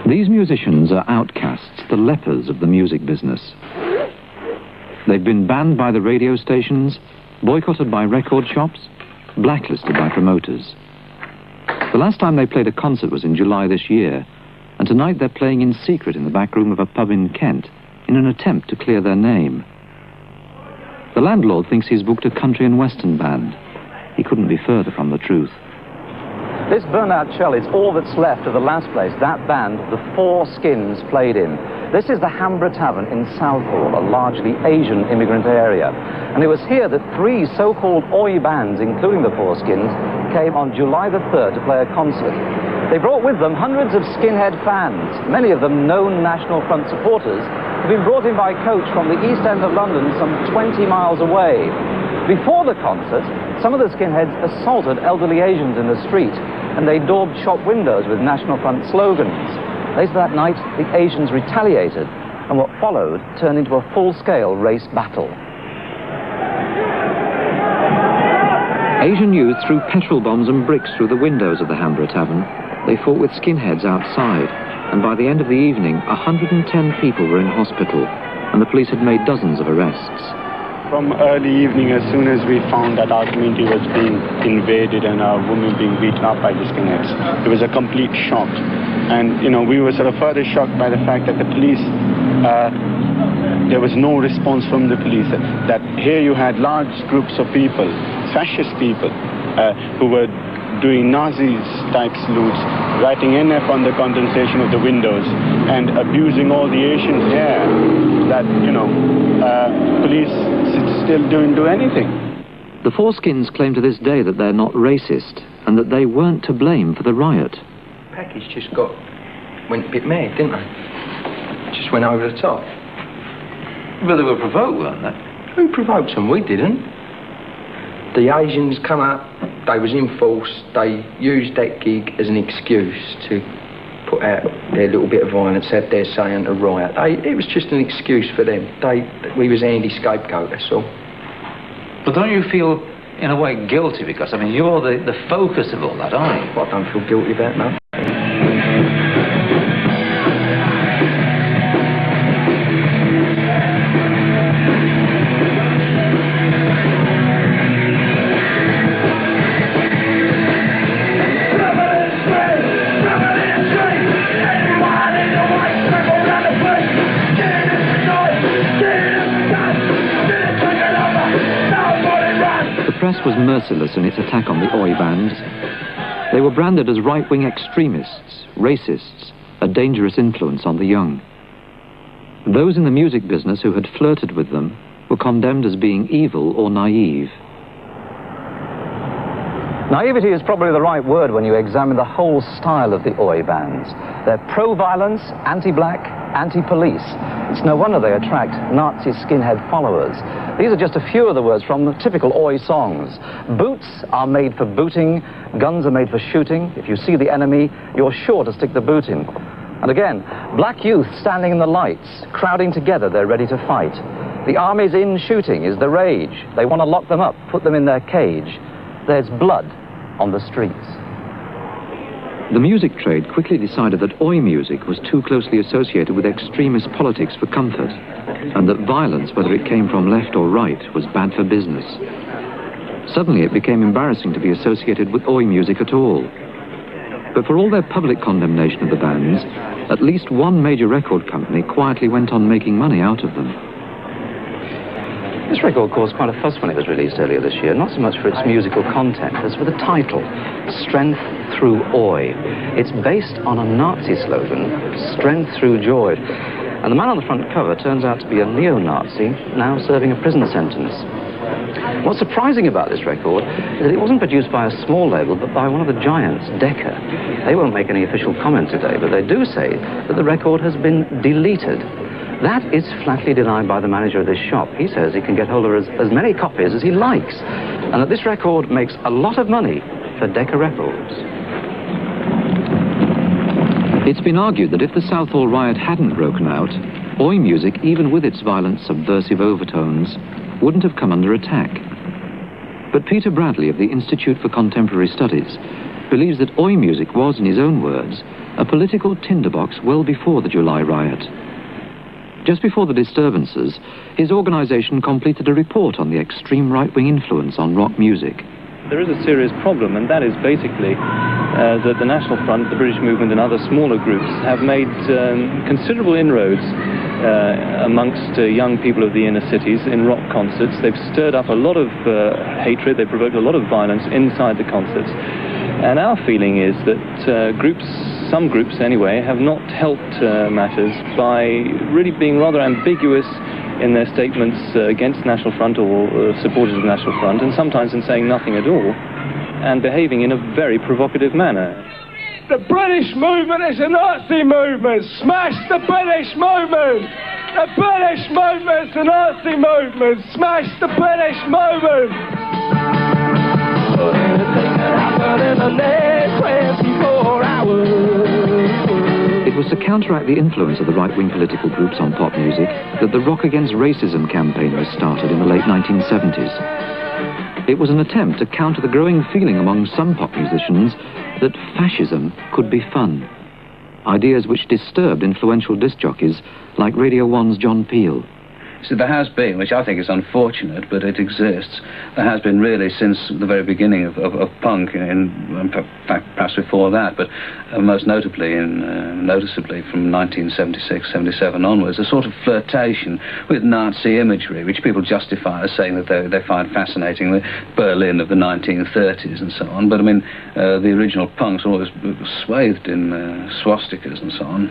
These musicians are outcasts, the lepers of the music business. They've been banned by the radio stations, boycotted by record shops, blacklisted by promoters. The last time they played a concert was in July this year, and tonight they're playing in secret in the back room of a pub in Kent in an attempt to clear their name. The landlord thinks he's booked a country and western band. He couldn't be further from the truth. This burnt-out shell is all that's left of the last place that band, the 4Skins, played in. This is the Hambra Tavern in Southall, a largely Asian immigrant area. And it was here that 3 so-called Oi bands, including the 4Skins, came on July the 3rd to play a concert. They brought with them hundreds of skinhead fans, many of them known National Front supporters, who've been brought in by coach from the East End of London some 20 miles away. Before the concert, some of the skinheads assaulted elderly Asians in the street, and they daubed shop windows with National Front slogans. Later that night, the Asians retaliated, and what followed turned into a full-scale race battle. Asian youth threw petrol bombs and bricks through the windows of the Hambra Tavern. They fought with skinheads outside, and by the end of the evening, 110 people were in hospital, and the police had made dozens of arrests. From early evening, as soon as we found that our community was being invaded and our women being beaten up by the skinheads, it was a complete shock. And, you know, we were sort of further shocked by the fact that the police, there was no response from the police. That here you had large groups of people, fascist people, who were doing Nazi-type salutes, writing NF on the condensation of the windows, and abusing all the Asians here, that, you know, police still don't do anything. The 4Skins claim to this day that they're not racist, and that they weren't to blame for the riot. Package just went a bit mad, didn't they? Just went over the top. Well, they were provoked, weren't they? Who provoked them? We didn't. The Asians come up, they was in force, they used that gig as an excuse to put out their little bit of violence, have their say and to riot. It was just an excuse for them. We was Andy scapegoat, that's all. But don't you feel, in a way, guilty? Because, I mean, you're the focus of all that, aren't you? Well, I don't feel guilty about nothing. The press was merciless in its attack on the Oi bands. They were branded as right-wing extremists, racists, a dangerous influence on the young. Those in the music business who had flirted with them were condemned as being evil or naive. Naivety is probably the right word when you examine the whole style of the Oi bands. They're pro-violence, anti-black, anti-police. It's no wonder they attract Nazi skinhead followers. These are just a few of the words from the typical Oi songs. Boots are made for booting, guns are made for shooting. If you see the enemy, you're sure to stick the boot in. And again, black youth standing in the lights, crowding together, they're ready to fight. The army's in shooting is the rage. They want to lock them up, put them in their cage. There's blood on the streets. The music trade quickly decided that Oi music was too closely associated with extremist politics for comfort, and that violence, whether it came from left or right, was bad for business. Suddenly it became embarrassing to be associated with Oi music at all. But for all their public condemnation of the bands, at least one major record company quietly went on making money out of them. This record caused quite a fuss when it was released earlier this year, not so much for its musical content as for the title, Strength Through Oi. It's based on a Nazi slogan, Strength Through Joy. And the man on the front cover turns out to be a neo-Nazi, now serving a prison sentence. What's surprising about this record is that it wasn't produced by a small label, but by one of the giants, Decca. They won't make any official comment today, but they do say that the record has been deleted. That is flatly denied by the manager of this shop. He says he can get hold of as many copies as he likes, and that this record makes a lot of money for Decca Records. It's been argued that if the Southall riot hadn't broken out, Oi music, even with its violent subversive overtones, wouldn't have come under attack. But Peter Bradley of the Institute for Contemporary Studies believes that Oi music was, in his own words, a political tinderbox well before the July riot. Just before the disturbances, his organisation completed a report on the extreme right-wing influence on rock music. There is a serious problem, and that is basically that the National Front, the British Movement and other smaller groups have made considerable inroads amongst young people of the inner cities in rock concerts. They've stirred up a lot of hatred, they've provoked a lot of violence inside the concerts. And our feeling is that some groups anyway, have not helped matters by really being rather ambiguous in their statements against National Front or supporters of National Front, and sometimes in saying nothing at all, and behaving in a very provocative manner. The British movement is a Nazi movement! Smash the British movement! The British movement is a Nazi movement! Smash the British movement! In the next 24 hours. It was to counteract the influence of the right-wing political groups on pop music that the Rock Against Racism campaign was started in the late 1970s. It was an attempt to counter the growing feeling among some pop musicians that fascism could be fun. Ideas which disturbed influential disc jockeys like Radio 1's John Peel. So there has been, which I think is unfortunate, but it exists, there has been really since the very beginning of punk, in fact perhaps before that, but most notably noticeably from 1976-77 onwards, a sort of flirtation with Nazi imagery, which people justify as saying that they find fascinating, the Berlin of the 1930s and so on. But I mean, the original punks were always swathed in swastikas and so on.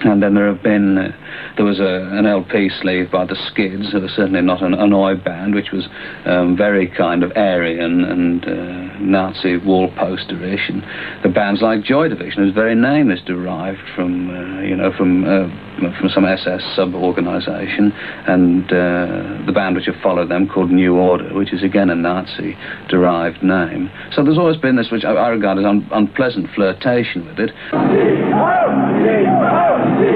And then there was an LP sleeve by the Skids, who was certainly not an Oi band, which was very kind of Aryan and Nazi wall poster-ish. And the bands like Joy Division, whose very name is derived from some SS sub-organisation, and the band which have followed them called New Order, which is again a Nazi-derived name. So there's always been this, which I regard as unpleasant flirtation with it.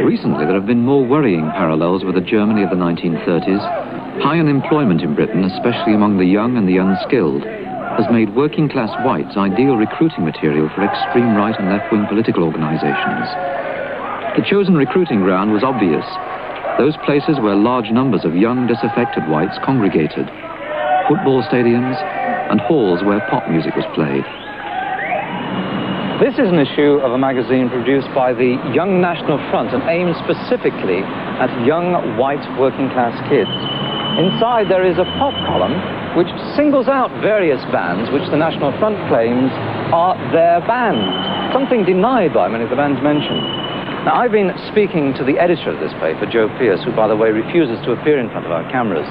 Recently, there have been more worrying parallels with the Germany of the 1930s. High unemployment in Britain, especially among the young and the unskilled, has made working-class whites ideal recruiting material for extreme right and left-wing political organisations. The chosen recruiting ground was obvious. Those places where large numbers of young, disaffected whites congregated. Football stadiums and halls where pop music was played. This is an issue of a magazine produced by the Young National Front and aimed specifically at young white working class kids. Inside there is a pop column which singles out various bands which the National Front claims are their bands, something denied by many of the bands mentioned. Now, I've been speaking to the editor of this paper, Joe Pearce, who, by the way, refuses to appear in front of our cameras.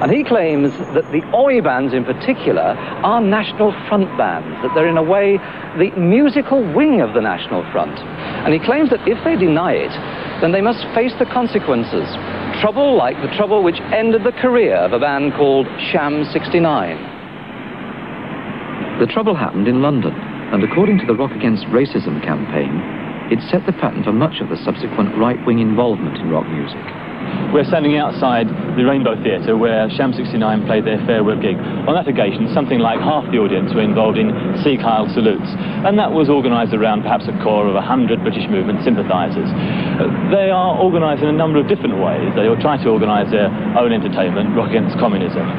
And he claims that the Oi bands in particular are National Front bands, that they're in a way the musical wing of the National Front. And he claims that if they deny it, then they must face the consequences. Trouble like the trouble which ended the career of a band called Sham 69. The trouble happened in London, and according to the Rock Against Racism campaign, it set the pattern for much of the subsequent right-wing involvement in rock music. We're standing outside the Rainbow Theatre where Sham 69 played their farewell gig. On that occasion, something like half the audience were involved in Sieg Heil salutes, and that was organised around perhaps a core of 100 British movement sympathisers. They are organised in a number of different ways. They will try to organise their own entertainment, Rock Against Communism,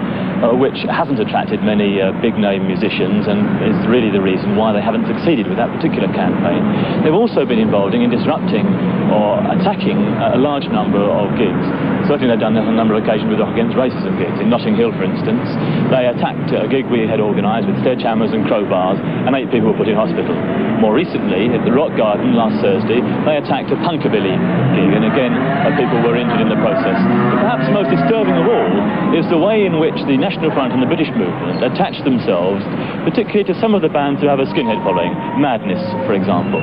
which hasn't attracted many big-name musicians and is really the reason why they haven't succeeded with that particular campaign. They've also been involved in disrupting or attacking a large number of gigs. Certainly they've done that on a number of occasions with Rock Against Racism gigs. In Notting Hill, for instance, they attacked a gig we had organised with sledgehammers and crowbars, and 8 people were put in hospital. More recently, at the Rock Garden last Thursday, they attacked a punkabilly gig, and again, people were injured in the process. But perhaps most disturbing of all is the way in which the National Front and the British movement attached themselves, particularly to some of the bands who have a skinhead following, Madness, for example.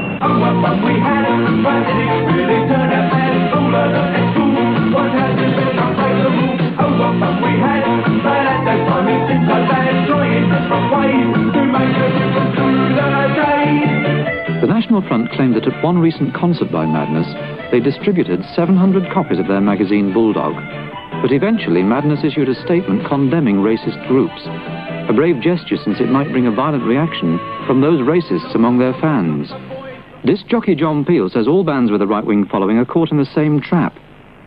The National Front claimed that at one recent concert by Madness, they distributed 700 copies of their magazine Bulldog. But eventually, Madness issued a statement condemning racist groups. A brave gesture, since it might bring a violent reaction from those racists among their fans. Disc jockey John Peel says all bands with a right-wing following are caught in the same trap.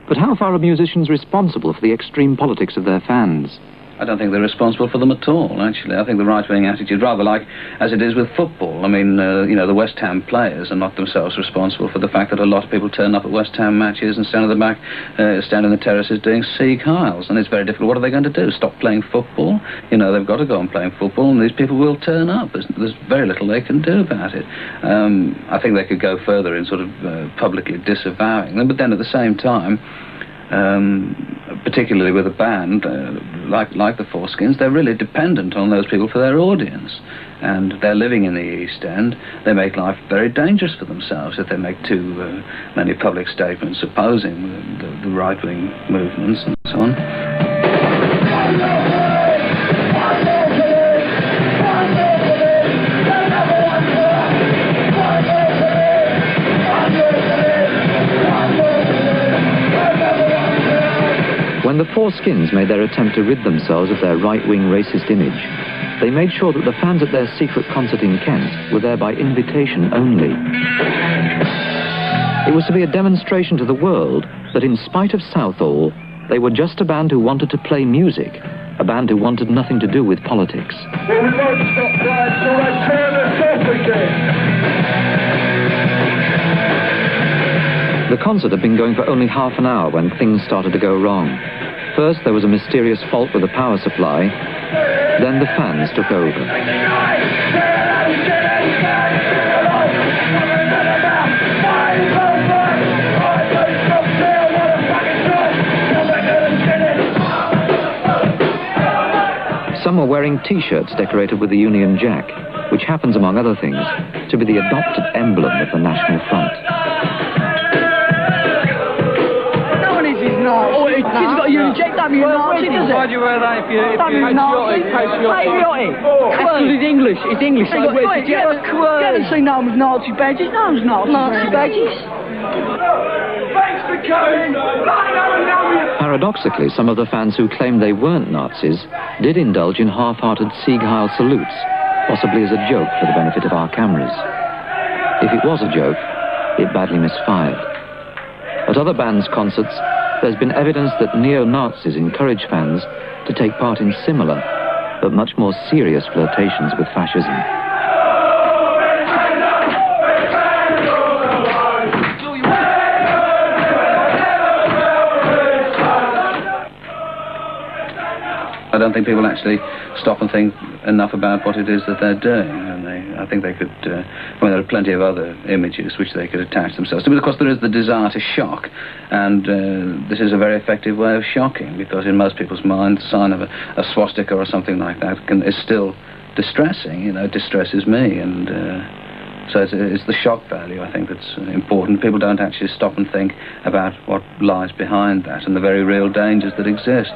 But how far are musicians responsible for the extreme politics of their fans? I don't think they're responsible for them at all, actually. I think the right-wing attitude, rather like as it is with football. I mean, the West Ham players are not themselves responsible for the fact that a lot of people turn up at West Ham matches and stand at the back, stand in the terraces doing Sieg Heils, and it's very difficult. What are they going to do? Stop playing football? They've got to go on playing football, and these people will turn up. There's very little they can do about it. I think they could go further in sort of publicly disavowing them, but then at the same time, particularly with a band like the 4Skins, they're really dependent on those people for their audience, and they're living in the East End. They make life very dangerous for themselves if they make too many public statements opposing the right-wing movements and so on. When the 4Skins made their attempt to rid themselves of their right-wing racist image, they made sure that the fans at their secret concert in Kent were there by invitation only. It was to be a demonstration to the world that in spite of Southall, they were just a band who wanted to play music, a band who wanted nothing to do with politics. Well, we won't stop that till they turn us off again. The concert had been going for only half an hour when things started to go wrong. First, there was a mysterious fault with the power supply. Then the fans took over. Some were wearing T-shirts decorated with the Union Jack, which happens, among other things, to be the adopted emblem of the National Front. He's got a Union Jack, that'd be Nazi, does it? Why do you wear that if you're patriotic? Patriotic? It's English, it's English. So where's the Jack? You haven't seen no one's Nazi badges, no one's Nazi badges. Thanks for coming! Paradoxically, some of the fans who claimed they weren't Nazis did indulge in half-hearted Sieg Heil salutes, possibly as a joke for the benefit of our cameras. If it was a joke, it badly misfired. At other bands' concerts, there's been evidence that neo-Nazis encourage fans to take part in similar, but much more serious flirtations with fascism. I don't think people actually stop and think enough about what it is that they're doing, and I think they could, there are plenty of other images which they could attach themselves to, but of course there is the desire to shock, and this is a very effective way of shocking, because in most people's minds the sign of a swastika or something like that is still distressing. It distresses me, and so it's the shock value, I think, that's important. People don't actually stop and think about what lies behind that and the very real dangers that exist.